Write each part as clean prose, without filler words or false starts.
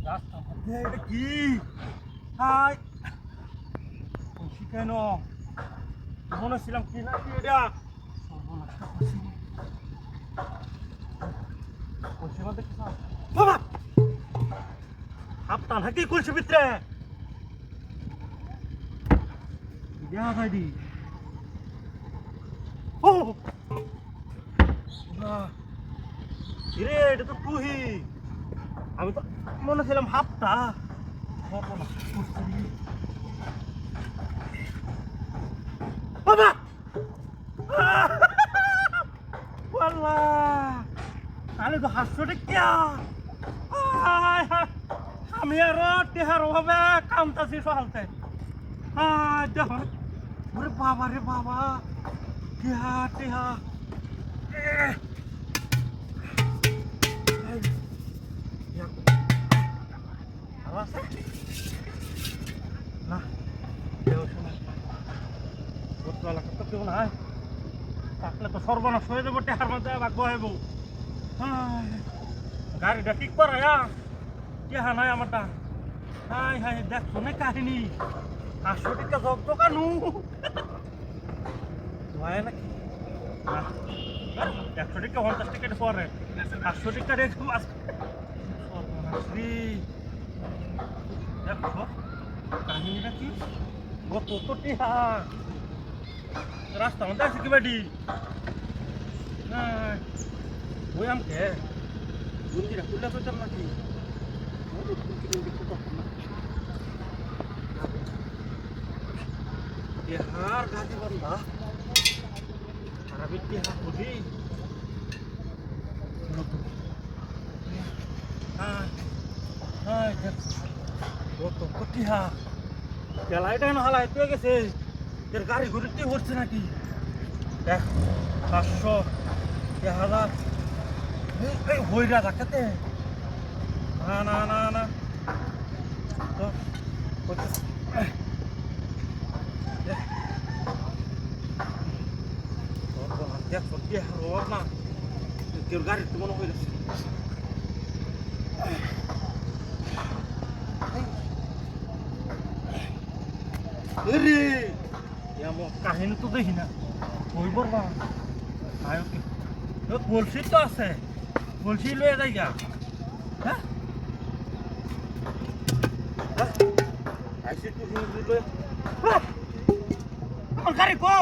রাস্তা মধ্যে এটা কি? হাই খুশি কেন? মনে ছিলাম কি না কি এটা সর্বনাশটা খুশি খুশির মধ্যে কি বাবা আপনার নাকি খুশি ভিতরে দেখা ভাইডি ও রে এটা তো তুহি আমি তো মনে ছিলাম হাফটা বাবা আমি তো হাসছো টিকা আমি আরো টেহার অভাবে কামতাছি সহালতে দেখো ওরে বাবা রে বাবা টেহা টেহা না কেউ নাই থাকলে তো সর্বনাশ হয়ে যাবো টেহার মধ্যে ভাগ্য হইব গাড়িটা ঠিক করে টেহা নাই আমারটা হাই হাই দেখছো না কাহিনী 500 টাকা জব দোকানু হয় নাকি 100 টাকা 50 টাকা পরে 500 টাকা রেখে দেখো কাহিনীটা কি কত তো টেহা রাস্তা মধ্যে আছে কি বাড়ি ওই আমকে মন্দিরা খুললে পেতাম নাকি টেহার গাছি বান্ধা সারা টেহা খুঁজি কত টেহা তেলাইটা না হালাই পেয়ে গেছে এর গাড়ি ঘুরিতে হচ্ছে নাকি দেখ 500 1000 এই হইরা রাখাতে না না না না তো দেখ সত্যি রোড না কেউ গাড়ি তো মনে হয়ে যাচ্ছে রে এমন কাহিনী তো দেখি না ওই বলবা কলসি তো আছে কলসি লয়ে যাই গা হ্যাঁ গাড়ি কো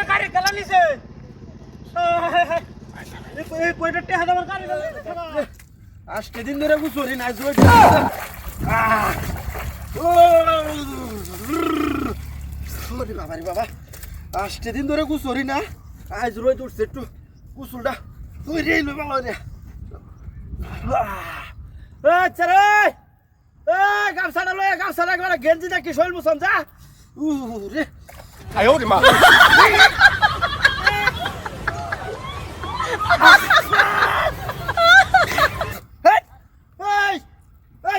গাড়ি গেলা নিছে এই কয়টা টেহা দেওয়ার গাড়ি আজকে দিন ধরে গুছরি না বাবারি বাবা আজকে দিন ধরে গুছরি না আজ রোজ উঠছে একটু কুসুলটা তুই রে লই ভালো রে আচ্ছা রে গামছাটা লয় গামছাটা একবার গেঞ্জিটা কি শৈল মুসন যা রে আয় ওরে মা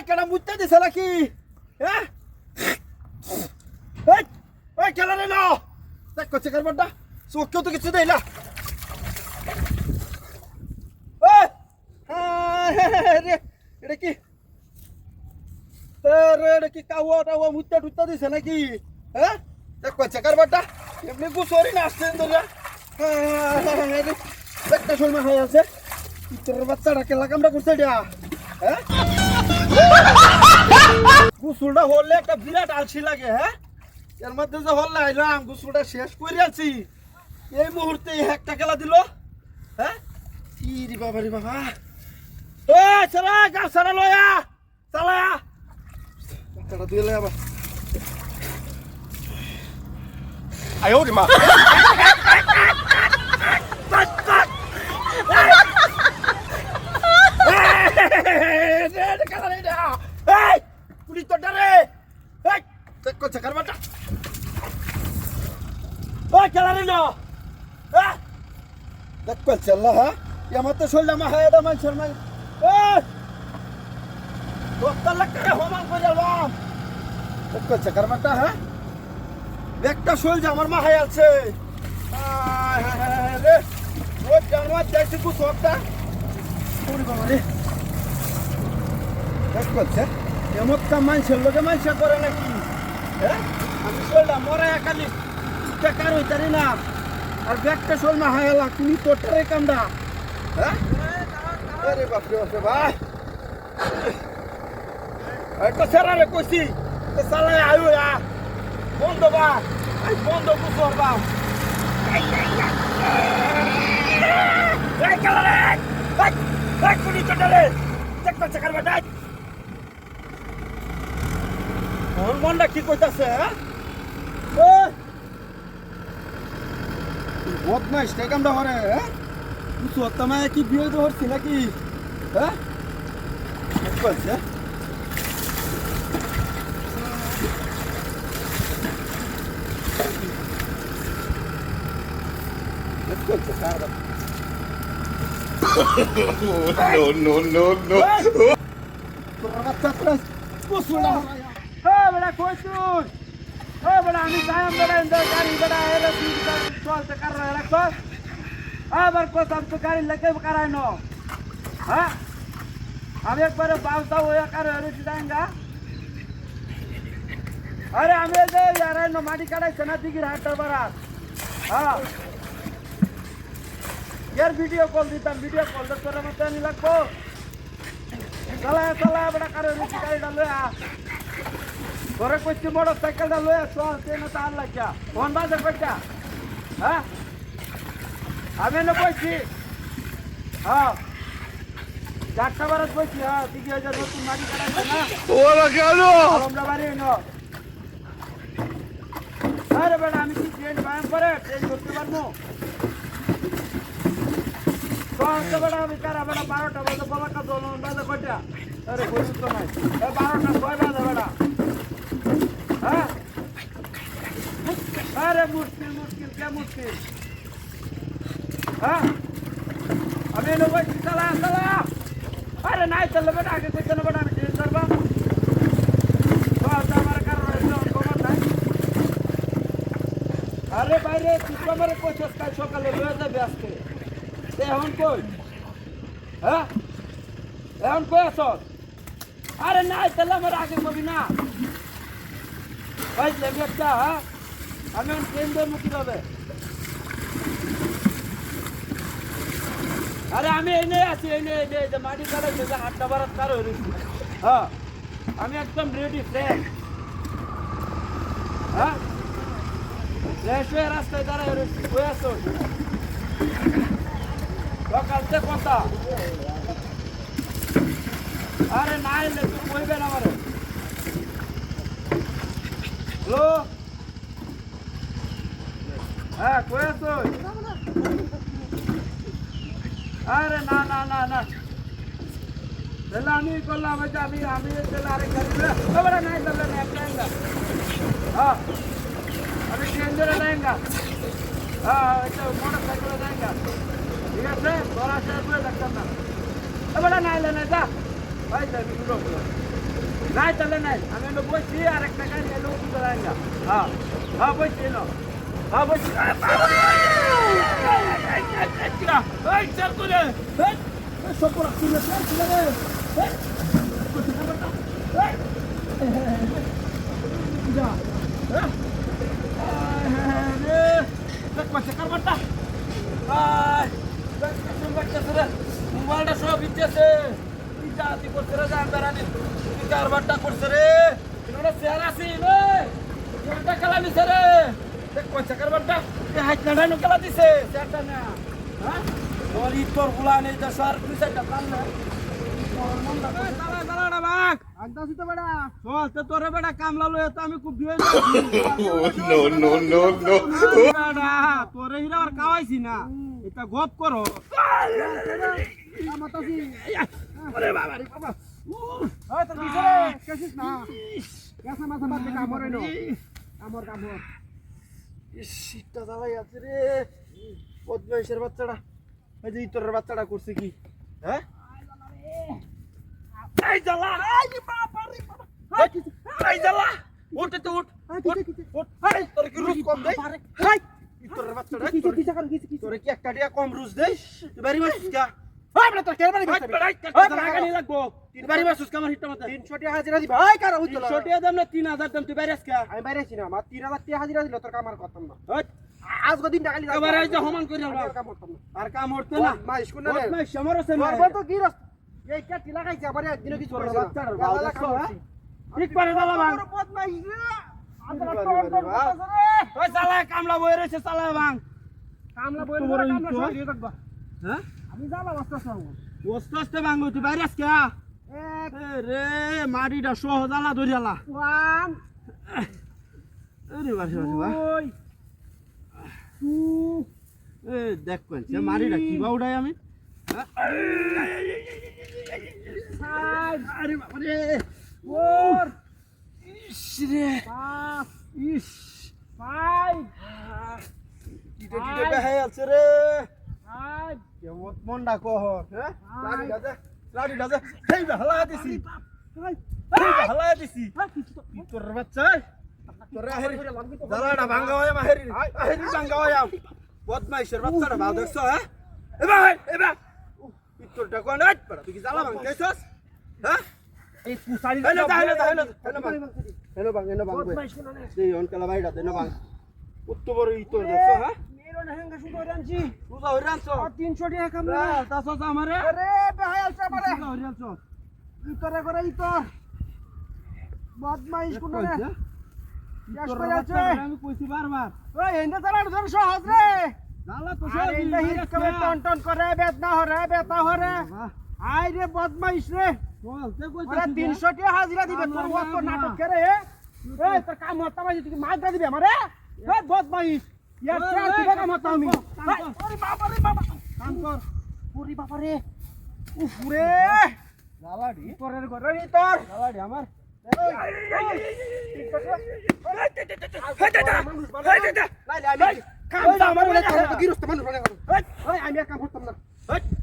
কেন মুত্তা দিছে নাকি হ্যাঁ খেলা রে না দেখ করছে কারবারটা চোখকেও তো কিছু দেয় না এটা কি এটা কি কাওয়া টাওয়া মুত্তা টুত্তা দিছে নাকি হ্যাঁ দেখ করছে কারবারটা এমনি গুছরি না আসছে ধরে একটা শোলমা হয়ে আছে তোর বাচ্চাটা কেলা কামটা করছে এটা হ্যাঁ গুসুলটা হলে একটা বিরাট আলসি লাগে হ্যাঁ এর মধ্যে যে হল আইলাম গুসুলটা শেষ করে আছি এই মুহূর্তে একটা খেলা দিল হ্যাঁ ইরি বাবা রে বাবা চলা গাছ ছাড়া লয়া চালা একটা দিয়ে লয় আবার আয় ওরে মা পুলিশ তো ডারে করছে কারবারটা খেলা রে না দেখ করছে আল্লাহ হ্যাঁ আমার তো শরীর আমার হায় দা মানুষের মাই ডক্টর লাগতে হোমান করে যাবাম দেখ করছে কারবারটা হ্যাঁ একটা শরীর আমার মা হায় আছে রে ওই জানোয়ার দেখছি কু সবটা ওরে বাবা রে এক করছে এমনটা মানুষের লোকে মানুষে করে নাকি হ্যাঁ আমি চললাম মরে একালি টাকার হইতারি না আর ব্যাগটা চলমা হায়ালা তুমি তোটারে কামড়া হ্যাঁ আরে বাপরে বাপরে ভাই একটা সেরারে কইছি তো সালায় আয়ু বন্ধ বা আই বন্ধ কুসর বা এই কালারে এই কুনি তোটারে চেক করছে কারবা ডাই মনটা কি কইতাছে হ্যাঁ বদমাইশ টাকামটা হরে হ্যাঁ সত্তামায় কি বিয়ে ধরছি নাকি হ্যাঁ বলছে No, no, no, no. বেড়া কইছুন বেড়া আমি যাইম বেড়া ইন্দর গাড়ি বেড়া এরা চলতে কার রাখছ আবার কোথাম তো গাড়ি লাগে কারাই ন হ্যাঁ আমি একবারে বাউতা হয়ে কারে হয়েছি যাইঙ্গা আরে আমি যে यार नो माटी काढायचं ना तिघी हाटर बरात हा यार व्हिडिओ कॉल दिता व्हिडिओ कॉल तर तुला मग त्यांनी लागतो चला चला बडा कारे रुची गाडी डालोया बरे कोची मोटरसायकल डालोया सो ते ना तार लाग्या फोन बाजा कोच्या हा आम्ही न कोची हा जागता बरच कोची हा तिघी हजार तू माटी काढायचं ना Hola, Carlos. আমরা বাড়ি নো আরে বেটা আমি কি ট্রেন বায়াম করে ট্রেন করতে পারবো তো বেটা আমি কারা বেটা 12টা বাজে বলাকা দোলন বাজে কয়টা আরে কইছ তো নাই 12টা 6 বাজে বেটা হ্যাঁ আরে মুশকিল মুশকিল কে মুশকিল হ্যাঁ আমি নো কই চলা চলা আরে নাই চলে বেটা আগে কইছ না বেটা আমি ট্রেন করবা আরে বাইরে তুই আমার কইছস কাল সকালে লয়ে যাবে আজকে তে এখন কই হ্যাঁ এখন কই আসছ আরে নাই তাহলে আমার আগে কবি না ভাই লেগে একটা হ্যাঁ আমি ট্রেন ধরবো কিভাবে আরে আমি এনে আছি এনে যে মাটি কাটাইছে যে 8টা 12 কার হয়ে রয়েছি হ্যাঁ আমি একদম রেডি ফ্রেশ হ্যাঁ ফ্রেশ হয়ে রাস্তায় দাঁড়ায় রয়েছি হয়ে আসো সকালতে কথা আরে না এলে তুই কইবেন আমারে হ্যালো হ্যাঁ কই আসো আরে না না না না তাহলে আমি করলাম আমি তাহলে আরেক গাড়ি এবারে নাই তাহলে না একটা হ্যাঁ আমি ট্রেন ধরে যাইঙ্গা হ্যাঁ এটা মোটরসাইকেলে যাইঙ্গা ঠিক আছে তোরা শেষ করে দেখতাম না এবারে নাইলে না যা ভাই যাবি দূর নাই তাহলে নাই আমি বসছি আর একটা গাড়ি এলো উঠে যাইঙ্গা হ্যাঁ হ্যাঁ বসছি এলো হ্যাঁ বসছি এই চার করে সব পড়া তুলে রে যা মোবাইলটা সব ইচ্ছেছে জাতি করছে রে জানদারানি কারবারটা করছে রে এটা শেয়ার আছে এটা খেলা দিছে রে কইছে কারবারটা হাইট না ঢাইনো খেলা দিছে শেয়ারটা না হ্যাঁ তোর ইতর গুলা নেই যা সর দুই চারটা কাল না তোরে বেটা কামলা লয়ে তো আমি খুব দিয়ে No, no, no, no. তোরে হিরা আর কাওয়াইছি না এটা গপ করো আরে বাবা রে বাবা ওই তোর বিছরে কেছিস না কেসা মাথা বাদে কামরে নো আমর কামর শীতটা জ্বালাই আছে রে বদমাইশের বাচ্চাটা এই যে ইতরের বাচ্চাটা করছে কি হ্যাঁ এই জ্বালা এই বাবা রে বাবা এই জ্বালা উঠ তো উঠ উঠ আরে তোর কি রুজ কম দেই এই তোর বাচ্চাটা তোরে কি একটা দিয়া কম রুজ দেই তুই বাড়ি মাসিস কা ওই বলে তোর কেন বাড়ি ওই গেছে বেড়াই ওই টাকা নিয়ে লাগবো বাড়ি মাসুস কামার হিটটা মতে 300 টাকা হাজিরা দিবা ওই কার হইতো 300 টাকা দাম না 3000 দাম তুই বাইরে আজকে আমি বাইরে আছি না আমার 3000 টাকা হাজিরা দিল তোর কাম আর করতাম না ওই আজ গদিন টাকা লিবা এবারে এই যে হমান করি আমরা কাম করতাম না আর কাম হচ্ছে না মা স্কুল না ওই সমর আছে না তোর তো কি রস এই কাটি লাগাইছে আবার একদিন কিছু তোর করছে না বাচ্চাটার ভাও গালা দেখছো, কাম হ্যাঁ? করছি। ঠিক পারে দালা ভাঙ তোর বদমাইশ রে আমরা বাড়ি, তোর বাড়ি, বাড়ি, তোর রে ওই চালায় কামলা বই রয়েছে চালায় ভাঙ কামলা বই তোমার এই কামলা তো? সরিয়ে রাখবা হ্যাঁ আমি জ্বালা বাস্তা সরব আস্তে আস্তে ভাঙ তুই বাইরে আজকে এক রে মাটিটা সহজালা ধরিয়ালা ওয়ান আরে বাড়ি বাড়ি বাহ দুই টু এ দেখ কোনছে মারিটা কি বা উড়াই আমি ফাইভ আরে বাবা রে ফোর ইস রে পাঁচ ইস ফাইভ কিটা কিটা বেহাই আছে রে ফাইভ কেমন মনটা কহ হ্যাঁ লাড়িটা দে হেই হালা দিছি হেই হালা দিছি তোর বাচ্চা তোর আহেরি দালাটা ভাঙা হয় মাহেরি আহেরি ভাঙা হয় বদমাইশের বাচ্চাটা ভাও দেখছো হ্যাঁ এবার তোরটা কোন আট পড়া তুই কি জ্বালা ভাঙতেছস হ্যাঁ এই পুসারি হেলো বাং বদমাইশ কোন না এই অনকালা বাইটা দেন বাং কত বড় ইতর দেখছো হ্যাঁ মেরো না হেঙ্গা শুধু রানছি তুই হইরানছো আর 300 টাকা কাম না তাছস আমারে আরে বেহাই আছে আমারে তুই হইরানছো ইতরে করে ইতর বদমাইশ কোন না তোর করে আছে বাচ্চাটা আমি কইছি বারবার ওই এন্ডা চালানো ধর সহজ রে জ্বালা তো আর এন্ডা হিট করে টন টন করে বেদনা হরে বেতা হরে আই রে বদমাইশ রে বলতে ওরা কইতাছি 300 টাকা হাজিরা দিবে তোর অত নাটক করে এই তোর কাম হতা মাঝে তুই মাছ দিবে আমারে এই বদমাইশ ইয়ার চাল দিবে কাম হতা আমি ওরে বাবা রে বাবা কাম কর ওরে বাবা রে উফ রে জ্বালাডি তোরের ঘরে রে তোর জ্বালাডি আমার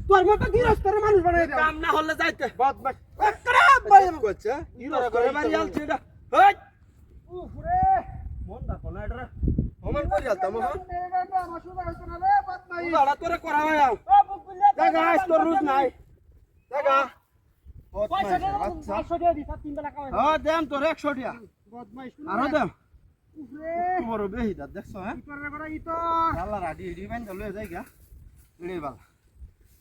তোর মতো গিরস্তর মানুষ বানাই দে কাম না হলে যাইতে বদমাইশ কইছে ইরা করে বাড়ি আলছে এটা হেই উফ রে মনটা কোন এটা ওমান করি আলতাম হ্যাঁ আমার সুদা হইতো না রে বদমাইশ উড়াড়া তোরে করা হয় ও বুকুলিয়া দেখা আজ তোর রুজ নাই দেখা পয়সা দে 500 টাকা দি 3 বেলা খাওয়াই হ্যাঁ দেন তোর 100 টাকা বদমাইশ আরো দেন উফ রে বড় বেহিদা দেখছো হ্যাঁ ইতরে করে ইতর আল্লাহ রাডি এডি বাইন চলে যাই গা এড়ে বালা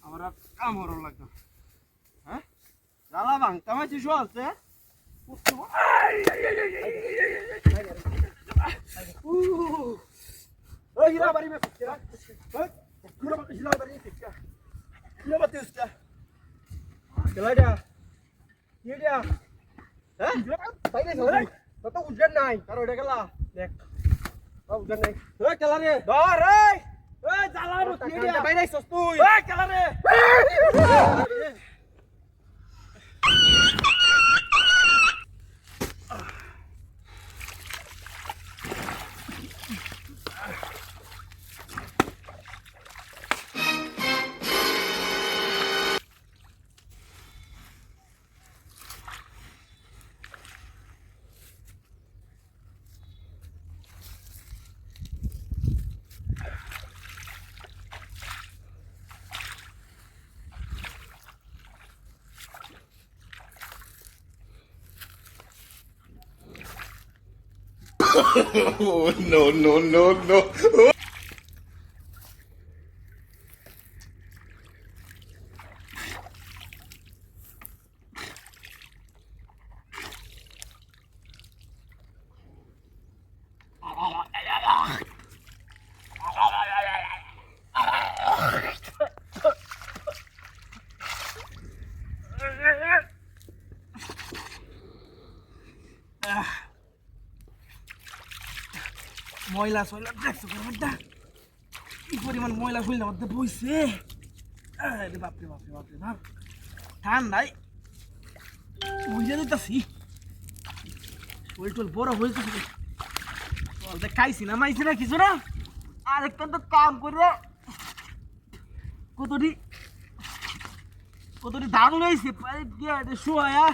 আমার আর কাম হরো লাগবে হ্যাঁ জ্বালা ভাঙতা মাছি শো আছে ওই হিরা বাড়ি মে ফিক্কা ওই হিলা বাড়ি ফিক্কা হিলা বাতি উস্তা কেলাইডা কিডা হ্যাঁ বাইরে ধরে তো উঠবেন নাই কারো এটা গেলা দেখ ও উঠবেন নাই ওই কেলা রে ধর এই ওই জ্বালা রো টাকা বাইরে আইছস তুই ওই কেলা রে Oh, no. ময়লা সয়লা দেখছো মধ্যে কি পরিমাণ ময়লা শরীরের মধ্যে বইছে আরে বাপরে বাপরে বাপরে বাপ ঠান্ডায় বুঝে দিতেছি শরীর বড় হয়েছে বলতে খাইছি না মাইছি না কিছু না আর একটা তো কাম করে কতটি ধান লইছে পায়ে গিয়ে শোয়া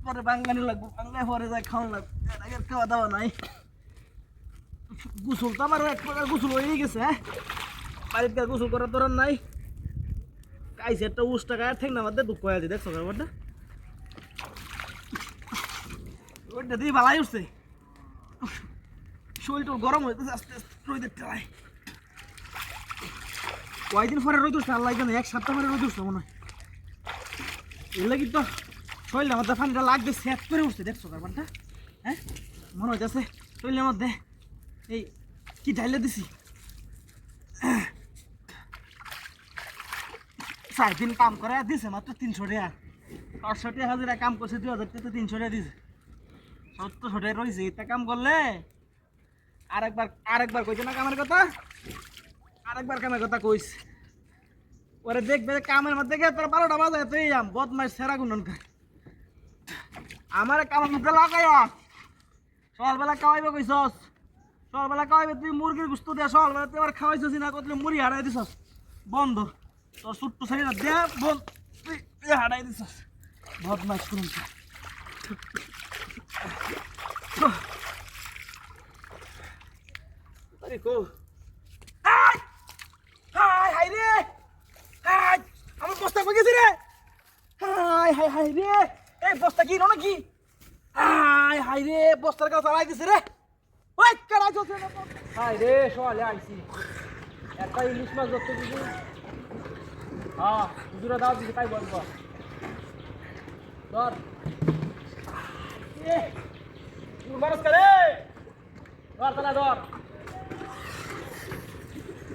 পরে বাঙ্গানি লাগবো বাংলায় পরে যায় খাওয়া লাগবে আগের খাওয়া দাওয়া নাই গোসল তো আমার এক প্রকার গোসল হয়ে গেছে বাড়িতে গোসল করার দরকার নাই আইছে একটা উস টাকা ঠেক না মধ্যে দুঃখ হয়ে আছে দেখছো ব্যাপারটা ওইটা দিয়ে ভালাই উঠছে শরীরটা গরম হইতেছে আস্তে আস্তে রোদের ঠেলায় কয়দিন পরে রোদ উঠছে আল্লাহ জানে 1 সপ্তাহ পরে রোদ উঠছে মনে হয় এর লাগি তো শরীরের মধ্যে পানিটা লাগবে সেট করে উঠছে দেখছো ব্যাপারটা হ্যাঁ মনে হইতেছে শরীরের মধ্যে এই কি ঢাইলে দিছি 4 দিন কাম করে দিছে মাত্র 300 টাকা 500 টাকা হাজিরা কাম করছে 2000 টাকা 300 টাকা দিছে 700 টাকা রয়েছে এটা কাম করলে আরেকবার কইছে না কামের কথা আরেকবার কামের কথা কইছে ওরে দেখবে কামের মধ্যে গিয়ে তোর 12টা বাজে তুই বদমাইশ সেরা গুণন খায় আমার কামের মধ্যে লাগাইয়া সকালবেলা খাওয়াইবে কইছস সকালবেলা খাওয়াইবে তুই মুরগির গুস্ত দিয়া সকালবেলা তুই আবার খাওয়াইছস না কতলে মুড়ি হারাই দিছস বন্ধ তোর ছোট্ট শরীর দে বন্ধ তুই হারাই দিছস বদমাইশ গুণন খায় আরে কো হাই হাই রে হাই আমার বস্তা কই গেছে রে হাই হাই হাই রে এই বস্তা কি না কি হাই হাই রে বস্তার কাছে চালাই দিছে রে ওই কারা চলছে না হাই রে সকালে আইছি একটা ইলিশ মাছ ধরতে দিছি হ্যাঁ দুরা দাও দিছি তাই বলবো ধর এ তুই মারস করে ধর তালা ধর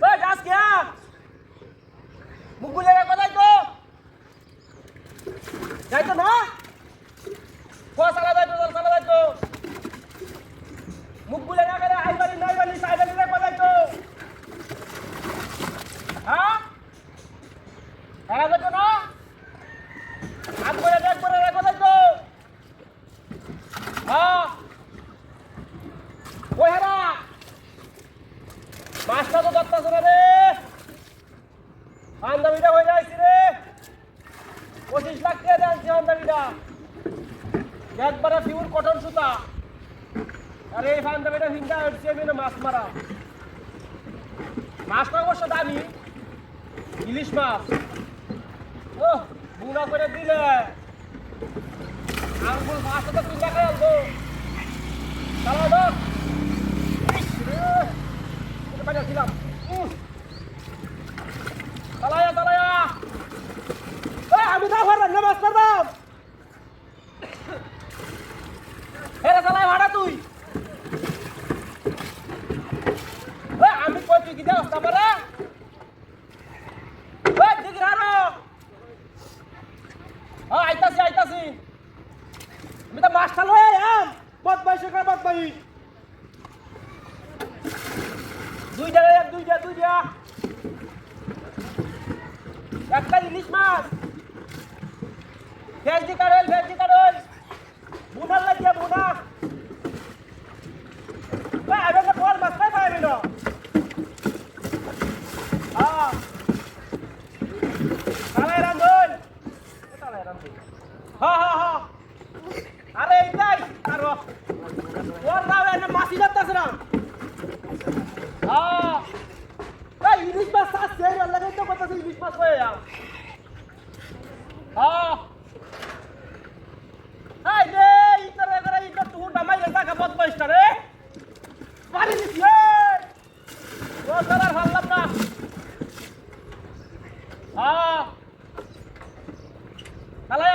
ওই গাছ কে মুকুল এর কোথায় তো যাই তো না কোসালা যাই তো মুকুল এর আগে আইবানি নাইবানি সাইবানি রে কোথায় তো হ্যাঁ এরা দেখো না হাত করে দেখ করে রে কোথায় তো হ্যাঁ ওই হারা মাছটা তো ধরতেছে না রে আন্দামিটা হয়ে যাইছি রে 25 লাখ টাকা আনছি আন্দামিটা একবারে পিওর কটন সুতা আরে এই আন্দামিটা হিন্দা হচ্ছে আমি না মাছ মারা মাছটা অবশ্য দামি ইলিশ মাছ ও বুনা করে দিলে আঙ্গুল মাছটা তো 3 লাখ আনবো চালা দোক পানি ছিলাম চালায়া আমি দাও না মাছ করতাম হেরে চালাই ভাড়া তুই আমি কই তুই কি দেওয়া আমারা ঠিক রানো আইতাছি আমি তো মাছটা লয়ে আম বদমাইশ করে বদমাইশ দুইটা একটা ইলিশ মাছ ভেজি কারল বুনার লাগিয়া বুনা আমি একটা বল মাছ খাই পাইবি না তালাই রান্ধন হ্যাঁ আরে এইটাই আর ওর নাম এনে মাছি যাচ্ছে না ইলিশ মাছ আসছে লাগাই তো কথা ইলিশ মাছ হয়ে যাও হাই রে ইতরে করে ইতর তুই ডামাই রে টাকা বদ পয়সা রে মারি দিছি ও সারার হাল্লাম না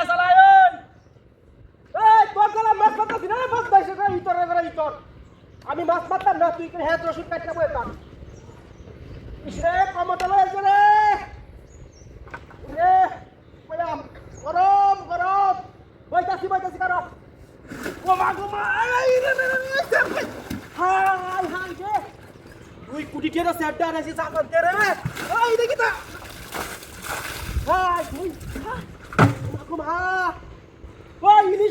চালায় এই তোর গলা মাছ মারতাছি না বদ পয়সা করে ইতরে করে ইতর আমি মাছ মারতাম না তুই করে হ্যাঁ রসুন কাটতে বইতাম ইসরে কমতল হয়েছে রে রে বললাম গরম বইতাছি কারো গোমা হাই রে তুই কুটি টেরা সেটটা আনাছি চাকর রে এই দেখি তা হাই তুই গোমা ওই ইলিশ